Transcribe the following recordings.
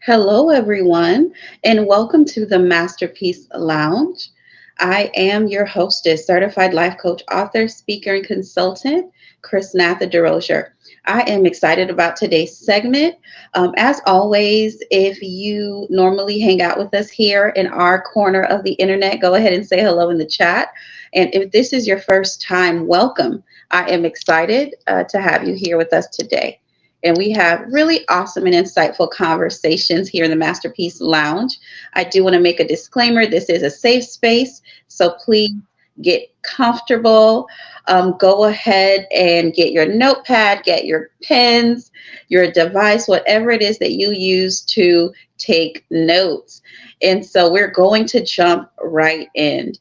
Hello, everyone, and welcome to the Masterpiece Lounge. I am your hostess, certified life coach, author, speaker, and consultant, Chrisnatha DeRozier. I am excited about today's segment. As always, if you normally hang out with us here in our corner of the internet, go ahead and say hello in the chat. And if this is your first time, welcome. I am excited to have you here with us today. And we have really awesome and insightful conversations here in the Masterpiece Lounge. I do want to make a disclaimer. This is a safe space, so please get comfortable. Go ahead and get your notepad, get your pens, your device, whatever it is that you use to take notes. And so we're going to jump right in.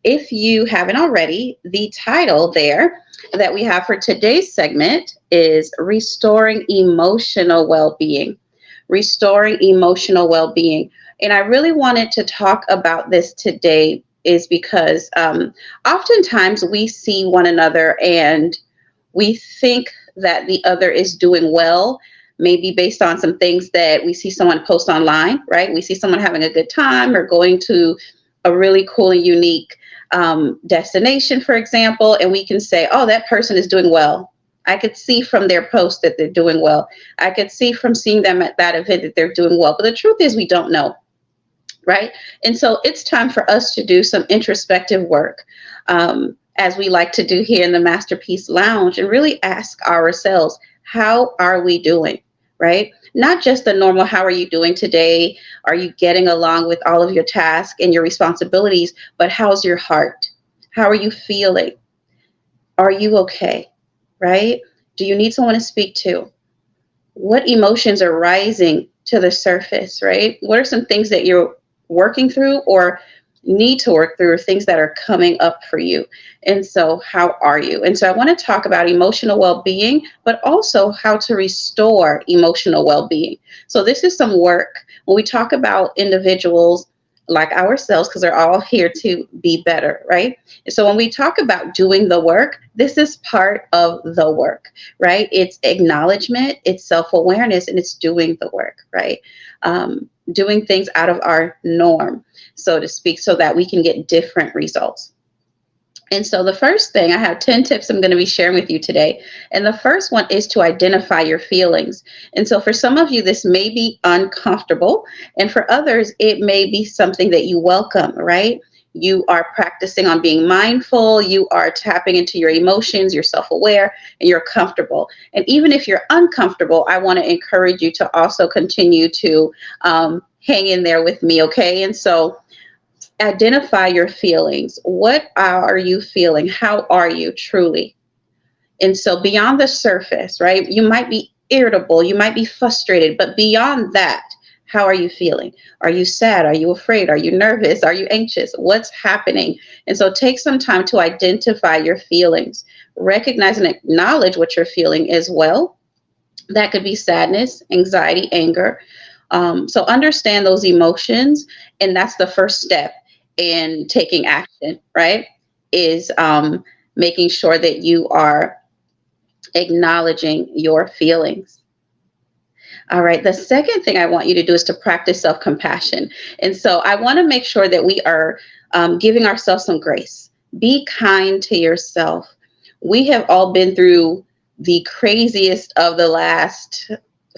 If you haven't already, the title there that we have for today's segment is Restoring Emotional Well-Being. Restoring emotional well-being. And I really wanted to talk about this today is because oftentimes we see one another and we think that the other is doing well, maybe based on some things that we see someone post online, right? We see someone having a good time or going to a really cool and unique destination, for example, and we can say, oh, that person is doing well. I could see from their post that they're doing well. I could see from seeing them at that event that they're doing well. But the truth is we don't know, right? And so it's time for us to do some introspective work, as we like to do here in the Masterpiece Lounge, and really ask ourselves, how are we doing, right? Not just the normal, how are you doing today? Are you getting along with all of your tasks and your responsibilities? But how's your heart? How are you feeling? Are you okay, right? Do you need someone to speak to? What emotions are rising to the surface, right? What are some things that you're working through or need to work through, or things that are coming up for you? And so how are you? And so I want to talk about emotional well-being, but also how to restore emotional well-being. So this is some work when we talk about individuals like ourselves, because they're all here to be better, right? And so when we talk about doing the work, this is part of the work, right? It's acknowledgement, it's self-awareness, and it's doing the work, right? Doing things out of our norm, so to speak, so that we can get different results. And so the first thing, I have 10 tips I'm going to be sharing with you today. And the first one is to identify your feelings. And so for some of you, this may be uncomfortable. And for others, it may be something that you welcome, right? You are practicing on being mindful. You are tapping into your emotions. You're self-aware and you're comfortable. And even if you're uncomfortable, I want to encourage you to also continue to hang in there with me. Okay. And so identify your feelings. What are you feeling? How are you truly? And so beyond the surface, right? You might be irritable, you might be frustrated, but beyond that, how are you feeling? Are you sad? Are you afraid? Are you nervous? Are you anxious? What's happening? And so take some time to identify your feelings. Recognize and acknowledge what you're feeling as well. That could be sadness, anxiety, anger. So understand those emotions, and that's the first step in taking action, right? Is making sure that you are acknowledging your feelings. All right. The second thing I want you to do is to practice self-compassion. And so I want to make sure that we are giving ourselves some grace. Be kind to yourself. We have all been through the craziest of the last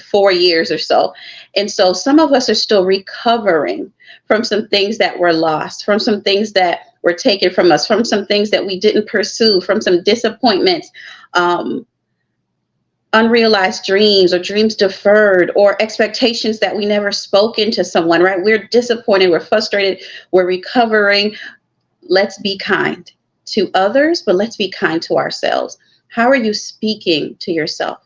4 years or so. And so some of us are still recovering from some things that were lost, from some things that were taken from us, from some things that we didn't pursue, from some disappointments, unrealized dreams or dreams deferred, or expectations that we never spoke into someone, right? We're disappointed, we're frustrated, we're recovering. Let's be kind to others, but let's be kind to ourselves. How are you speaking to yourself?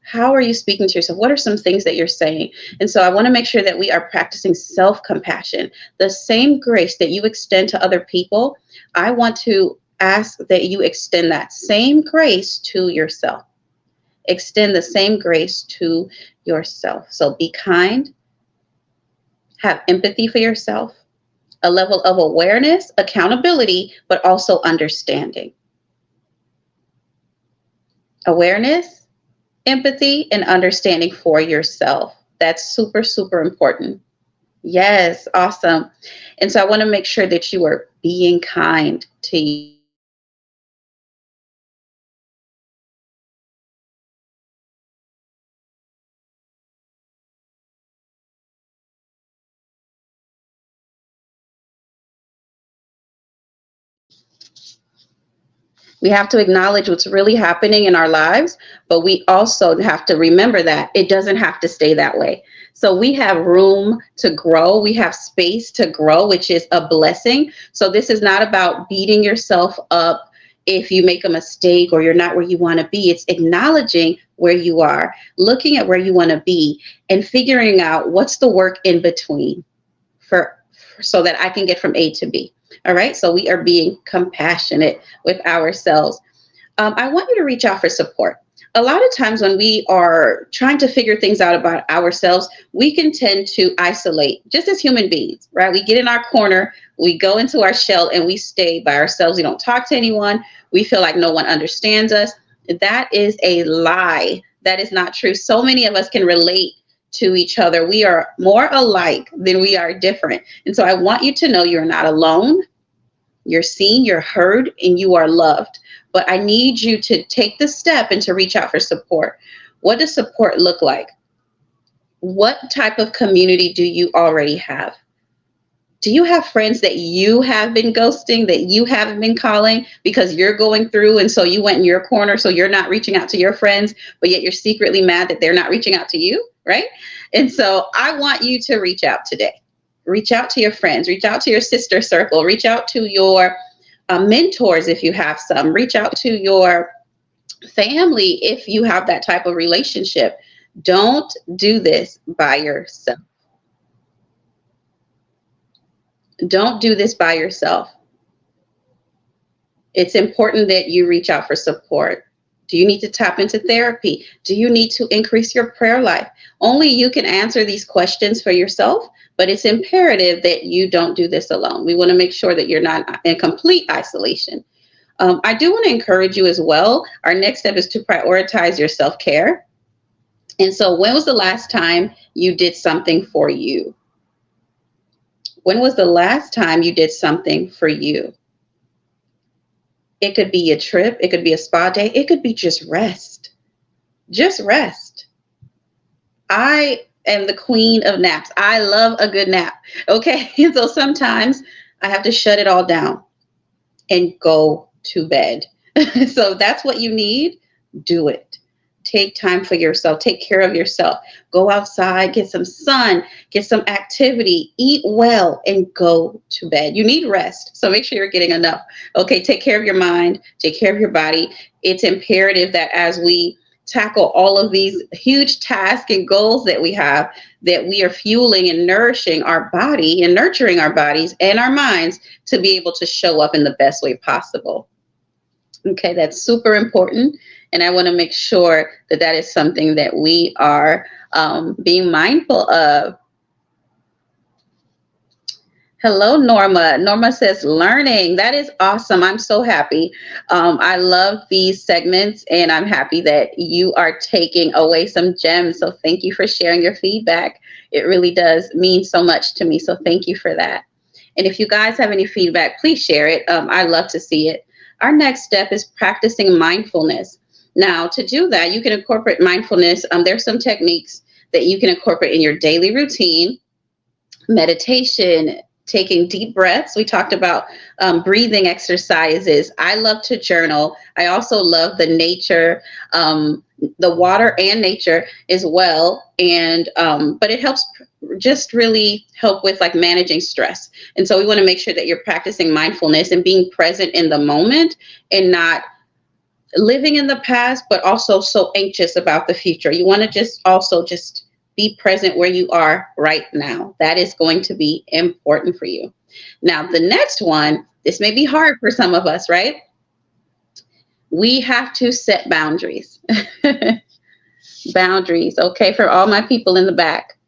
How are you speaking to yourself? What are some things that you're saying? And so I want to make sure that we are practicing self-compassion. The same grace that you extend to other people, I want to ask that you extend that same grace to yourself. Extend the same grace to yourself. So be kind, have empathy for yourself, a level of awareness, accountability, but also understanding. Awareness, empathy, and understanding for yourself. That's super, super important. Yes, awesome. And so I want to make sure that you are being kind to yourself. Being kind to yourself. We have to acknowledge what's really happening in our lives, but we also have to remember that it doesn't have to stay that way. So we have room to grow, we have space to grow, which is a blessing. So this is not about beating yourself up if you make a mistake or you're not where you want to be. It's acknowledging where you are, looking at where you want to be, and figuring out what's the work in between for so that I can get from A to B. All right. So we are being compassionate with ourselves. I want you to reach out for support. A lot of times when we are trying to figure things out about ourselves, we can tend to isolate just as human beings, right? We get in our corner, we go into our shell, and we stay by ourselves. We don't talk to anyone. We feel like no one understands us. That is a lie. That is not true. So many of us can relate to each other. We are more alike than we are different. And so I want you to know you're not alone. You're seen, you're heard, and you are loved. But I need you to take the step and to reach out for support. What does support look like? What type of community do you already have? Do you have friends that you have been ghosting, that you haven't been calling because you're going through, and so you went in your corner, so you're not reaching out to your friends, but yet you're secretly mad that they're not reaching out to you, right? And so I want you to reach out today. Reach out to your friends, reach out to your sister circle, reach out to your mentors if you have some, reach out to your family if you have that type of relationship. Don't do this by yourself. Don't do this by yourself. It's important that you reach out for support. Do you need to tap into therapy? Do you need to increase your prayer life? Only you can answer these questions for yourself, but it's imperative that you don't do this alone. We want to make sure that you're not in complete isolation. I do want to encourage you as well. Our next step is to prioritize your self care. And so, when was the last time you did something for you? When was the last time you did something for you? It could be a trip, it could be a spa day, it could be just rest. Just rest. I am the queen of naps. I love a good nap. Okay. And so sometimes I have to shut it all down and go to bed. So that's what you need. Do it. Take time for yourself. Take care of yourself. Go outside, get some sun, get some activity, eat well, and go to bed. You need rest. So make sure you're getting enough. Okay, take care of your mind, take care of your body. It's imperative that as we tackle all of these huge tasks and goals that we have, that we are fueling and nourishing our body and nurturing our bodies and our minds to be able to show up in the best way possible. Okay, that's super important. And I want to make sure that that is something that we are being mindful of. Hello, Norma. Norma says learning. That is awesome. I'm so happy. I love these segments, and I'm happy that you are taking away some gems. So thank you for sharing your feedback. It really does mean so much to me. So thank you for that. And if you guys have any feedback, please share it. I love to see it. Our next step is practicing mindfulness. Now, to do that, you can incorporate mindfulness. There's some techniques that you can incorporate in your daily routine: meditation, taking deep breaths. We talked about breathing exercises. I love to journal. I also love the nature, the water and nature as well. And but it helps just really help with like managing stress. And so we want to make sure that you're practicing mindfulness and being present in the moment and not living in the past, but also so anxious about the future. You want to just be present where you are right now. That is going to be important for you. Now, the next one, this may be hard for some of us, right? We have to set boundaries. Boundaries, okay, for all my people in the back.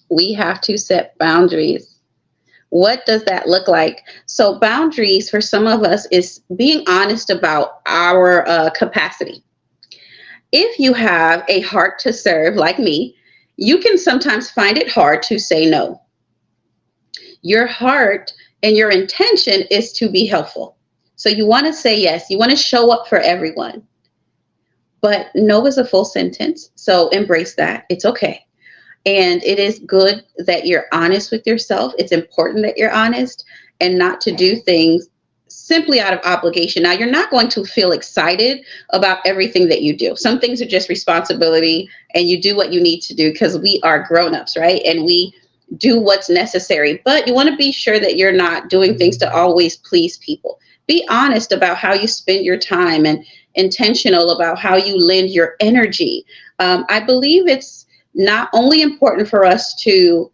We have to set boundaries. What does that look like? So boundaries for some of us is being honest about our capacity. If you have a heart to serve, like me, You can sometimes find it hard to say no. Your heart and your intention is to be helpful. So you want to say yes, you want to show up for everyone. But no is a full sentence. So embrace that. It's okay. And it is good that you're honest with yourself. It's important that you're honest and not to do things simply out of obligation. Now, you're not going to feel excited about everything that you do. Some things are just responsibility, and you do what you need to do because we are grown-ups, right? And we do what's necessary. But you want to be sure that you're not doing things to always please people. Be honest about how you spend your time and intentional about how you lend your energy. I believe it's not only important for us to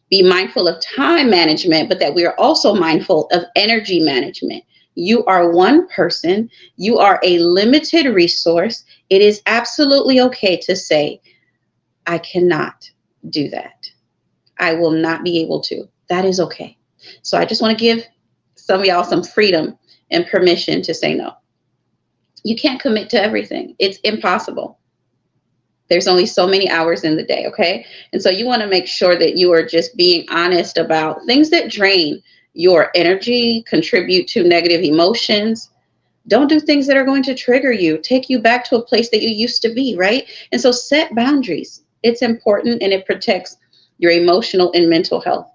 be mindful of time management, but that we are also mindful of energy management. You are one person, you are a limited resource. It is absolutely okay to say, I cannot do that. I will not be able to. That is okay. So I just want to give some of y'all some freedom and permission to say no. You can't commit to everything. It's impossible. There's only so many hours in the day, okay? And so you want to make sure that you are just being honest about things that drain your energy, contribute to negative emotions. Don't do things that are going to trigger you, take you back to a place that you used to be, right? And so set boundaries. It's important and it protects your emotional and mental health.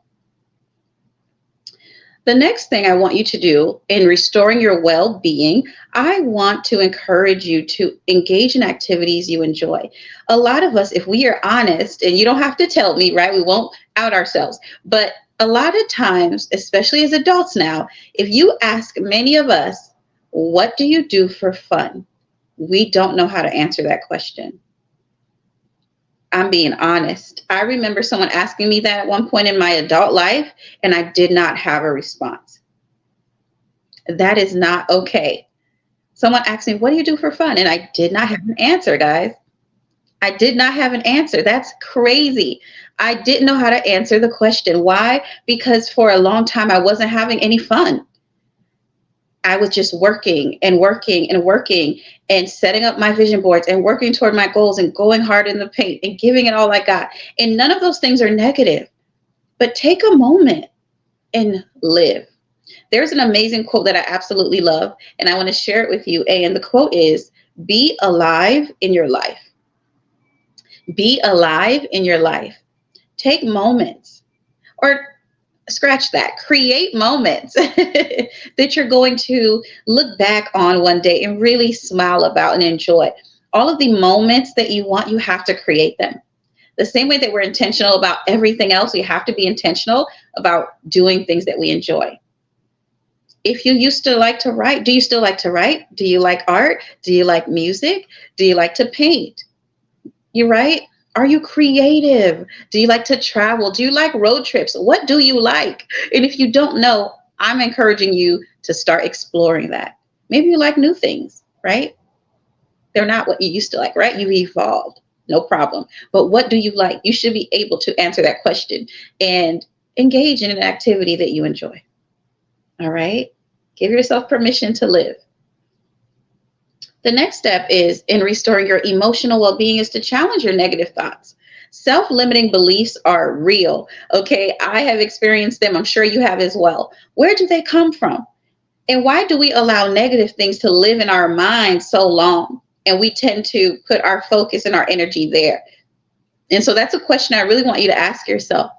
The next thing I want you to do in restoring your well-being, I want to encourage you to engage in activities you enjoy. A lot of us, if we are honest, and you don't have to tell me, right? We won't out ourselves. But a lot of times, especially as adults now, if you ask many of us, what do you do for fun? We don't know how to answer that question. I'm being honest. I remember someone asking me that at one point in my adult life, and I did not have a response. That is not okay. Someone asked me, what do you do for fun? And I did not have an answer, guys. I did not have an answer. That's crazy. I didn't know how to answer the question. Why? Because for a long time, I wasn't having any fun. I was just working and working and working and setting up my vision boards and working toward my goals and going hard in the paint and giving it all I got. And none of those things are negative, but take a moment and live. There's an amazing quote that I absolutely love, and I want to share it with you. And the quote is, be alive in your life. Be alive in your life. Take moments, or scratch that, create moments that you're going to look back on one day and really smile about and enjoy. All of the moments that you want, you have to create them. The same way that we're intentional about everything else, we have to be intentional about doing things that we enjoy. If you used to like to write, do you still like to write? Do you like art? Do you like music? Do you like to paint? You right? Are you creative? Do you like to travel? Do you like road trips? What do you like? And if you don't know, I'm encouraging you to start exploring that. Maybe you like new things, right? They're not what you used to like, right? You've evolved, no problem. But what do you like? You should be able to answer that question and engage in an activity that you enjoy. All right? Give yourself permission to live. The next step is in restoring your emotional well-being is to challenge your negative thoughts. Self-limiting beliefs are real. Okay, I have experienced them. I'm sure you have as well. Where do they come from? And why do we allow negative things to live in our minds so long? And we tend to put our focus and our energy there. And so that's a question I really want you to ask yourself.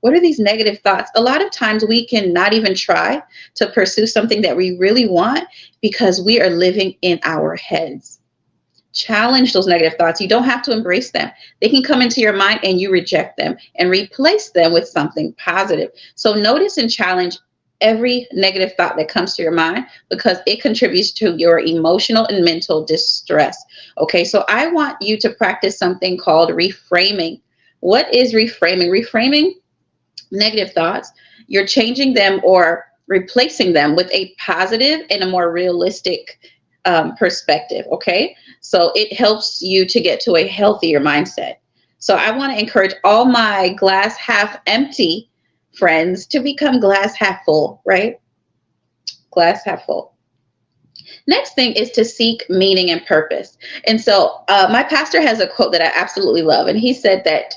What are these negative thoughts? A lot of times we can not even try to pursue something that we really want because we are living in our heads. Challenge those negative thoughts. You don't have to embrace them. They can come into your mind and you reject them and replace them with something positive. So notice and challenge every negative thought that comes to your mind because it contributes to your emotional and mental distress. Okay, so I want you to practice something called reframing. What is reframing? Reframing negative thoughts, you're changing them or replacing them with a positive and a more realistic perspective. Okay. So it helps you to get to a healthier mindset. So I want to encourage all my glass half empty friends to become glass half full, right? Glass half full. Next thing is to seek meaning and purpose. And so my pastor has a quote that I absolutely love. And he said that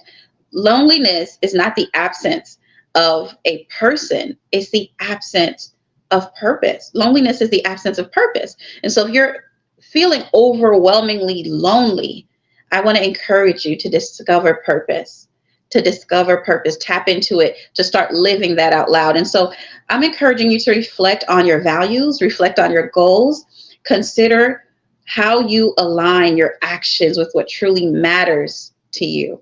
loneliness is not the absence of a person, it's the absence of purpose. Loneliness is the absence of purpose. And so if you're feeling overwhelmingly lonely, I want to encourage you to discover purpose. To discover purpose, tap into it, to start living that out loud. And so I'm encouraging you to reflect on your values, reflect on your goals, consider how you align your actions with what truly matters to you.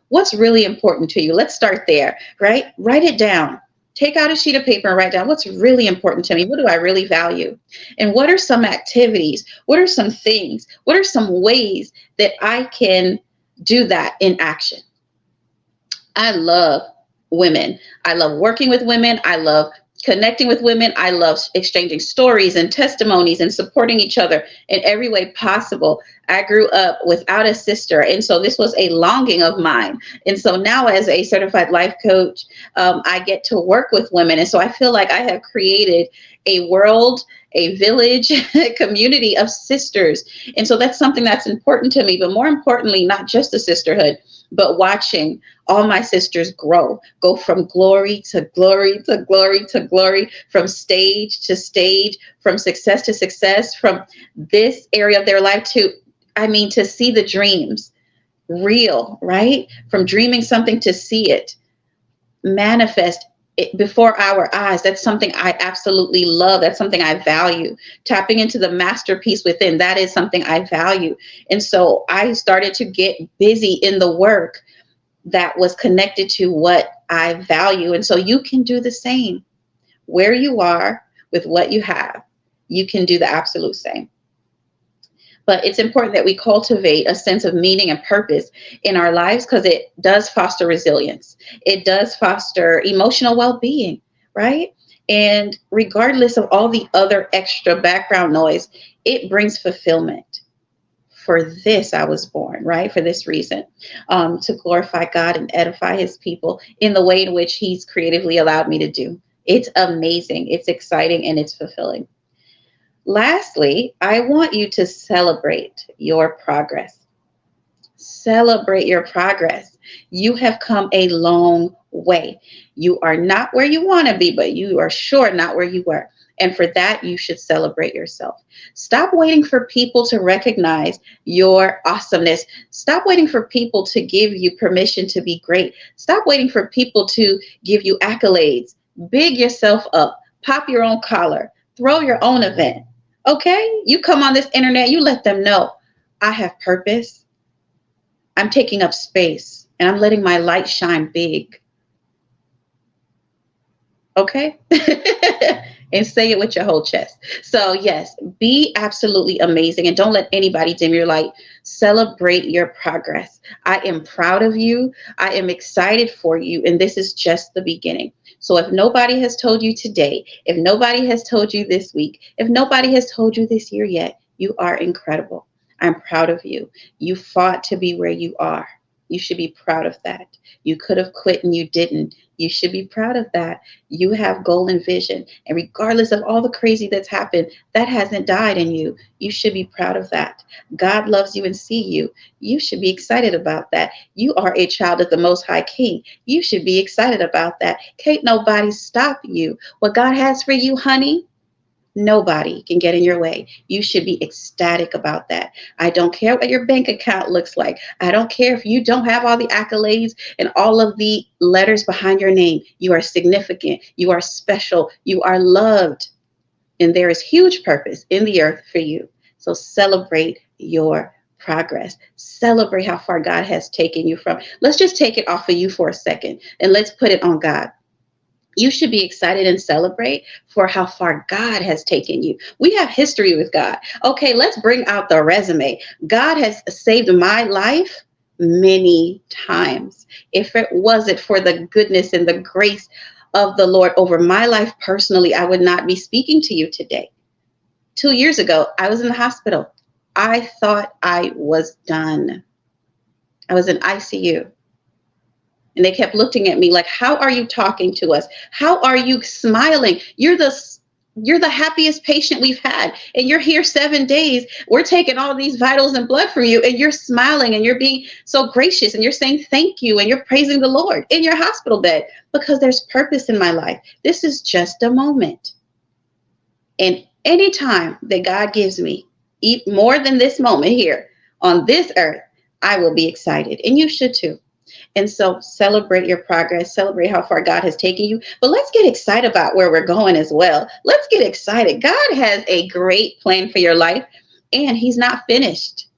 What's really important to you? Let's start there, right? Write it down. Take out a sheet of paper and write down what's really important to me. What do I really value? And what are some activities? What are some things? What are some ways that I can do that in action? I love women. I love working with women. I love connecting with women. I love exchanging stories and testimonies and supporting each other in every way possible. I grew up without a sister, and so this was a longing of mine. And so now, as a certified life coach, I get to work with women. And so I feel like I have created a world, a village, a community of sisters. And so that's something that's important to me. But more importantly, not just the sisterhood, but watching all my sisters go from glory to glory to glory to glory, from stage to stage, from success to success, from this area of their life to, I mean, to see the dreams real, right? From dreaming something to see it manifest it before our eyes. That's something I absolutely love. That's something I value. Tapping into the masterpiece within, that is something I value. And so I started to get busy in the work that was connected to what I value. And so you can do the same where you are with what you have. You can do the absolute same. But it's important that we cultivate a sense of meaning and purpose in our lives, because it does foster resilience. It does foster emotional well-being, right? And regardless of all the other extra background noise, it brings fulfillment. For this I was born, right? For this reason, to glorify God and edify his people in the way in which he's creatively allowed me to do. It's amazing, it's exciting, and it's fulfilling. Lastly, I want you to celebrate your progress. Celebrate your progress. You have come a long way. You are not where you want to be, but you are sure not where you were. And for that, you should celebrate yourself. Stop waiting for people to recognize your awesomeness. Stop waiting for people to give you permission to be great. Stop waiting for people to give you accolades. Big yourself up. Pop your own collar. Throw your own event. Okay? You come on this internet, you let them know I have purpose. I'm taking up space and I'm letting my light shine big. Okay? And say it with your whole chest. So yes, be absolutely amazing and don't let anybody dim your light. Celebrate your progress. I am proud of you. I am excited for you. And this is just the beginning. So if nobody has told you today, if nobody has told you this week, if nobody has told you this year yet, you are incredible. I'm proud of you. You fought to be where you are. You should be proud of that. You could have quit and you didn't. You should be proud of that. You have goal and vision. And regardless of all the crazy that's happened, that hasn't died in you. You should be proud of that. God loves you and sees you. You should be excited about that. You are a child of the Most High King. You should be excited about that. Can't nobody stop you. What God has for you, honey, nobody can get in your way. You should be ecstatic about that. I don't care what your bank account looks like. I don't care if you don't have all the accolades and all of the letters behind your name. You are significant. You are special. You are loved. And there is huge purpose in the earth for you. So celebrate your progress. Celebrate how far God has taken you from. Let's just take it off of you for a second and let's put it on God. You should be excited and celebrate for how far God has taken you. We have history with God. Okay, let's bring out the resume. God has saved my life many times. If it wasn't for the goodness and the grace of the Lord over my life personally, I would not be speaking to you today. 2 years ago, I was in the hospital. I thought I was done. I was in ICU. And they kept looking at me like, how are you talking to us? How are you smiling? You're the You're the happiest patient we've had. And you're here 7 days. We're taking all these vitals and blood from you. And you're smiling and you're being so gracious and you're saying thank you and you're praising the Lord in your hospital bed because there's purpose in my life. This is just a moment. And any time that God gives me more than this moment here on this earth, I will be excited. And you should too. And so celebrate your progress, celebrate how far God has taken you. But let's get excited about where we're going as well. Let's get excited. God has a great plan for your life, and He's not finished.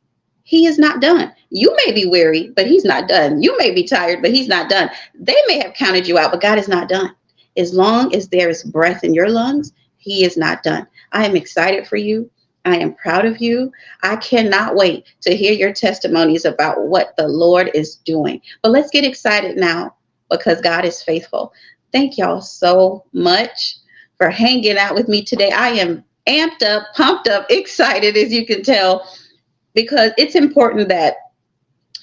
He is not done. You may be weary, but He's not done. You may be tired, but He's not done. They may have counted you out, but God is not done. As long as there is breath in your lungs, He is not done. I am excited for you. I am proud of you. I cannot wait to hear your testimonies about what the Lord is doing. But let's get excited now because God is faithful. Thank y'all so much for hanging out with me today. I am amped up, pumped up, excited, as you can tell, because it's important that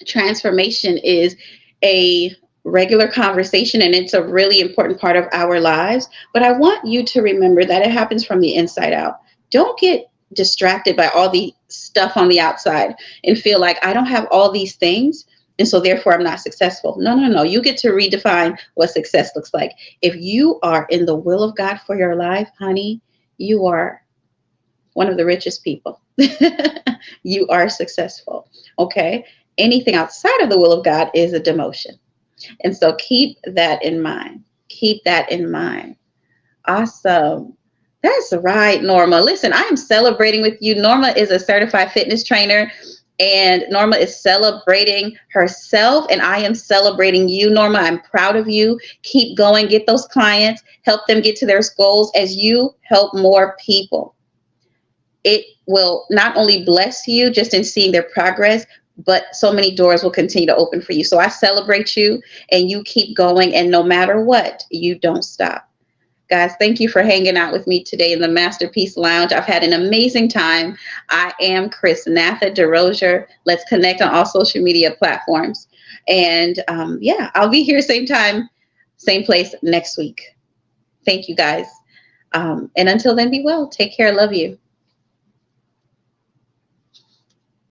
transformation is a regular conversation and it's a really important part of our lives. But I want you to remember that it happens from the inside out. Don't get distracted by all the stuff on the outside and feel like I don't have all these things and so therefore I'm not successful. No. You get to redefine what success looks like. If you are in the will of God for your life, honey, you are one of the richest people. You are successful. Okay. Anything outside of the will of God is a demotion. And so keep that in mind. Keep that in mind. Awesome. That's right, Norma. Listen, I am celebrating with you. Norma is a certified fitness trainer, and Norma is celebrating herself, and I am celebrating you, Norma. I'm proud of you. Keep going. Get those clients. Help them get to their goals as you help more people. It will not only bless you just in seeing their progress, but so many doors will continue to open for you. So I celebrate you, and you keep going, and no matter what, you don't stop. Guys, thank you for hanging out with me today in the Masterpiece Lounge. I've had an amazing time. I am Chrisnatha DeRosier. Let's connect on all social media platforms. And I'll be here same time, same place next week. Thank you, guys. And until then, be well. Take care. Love you.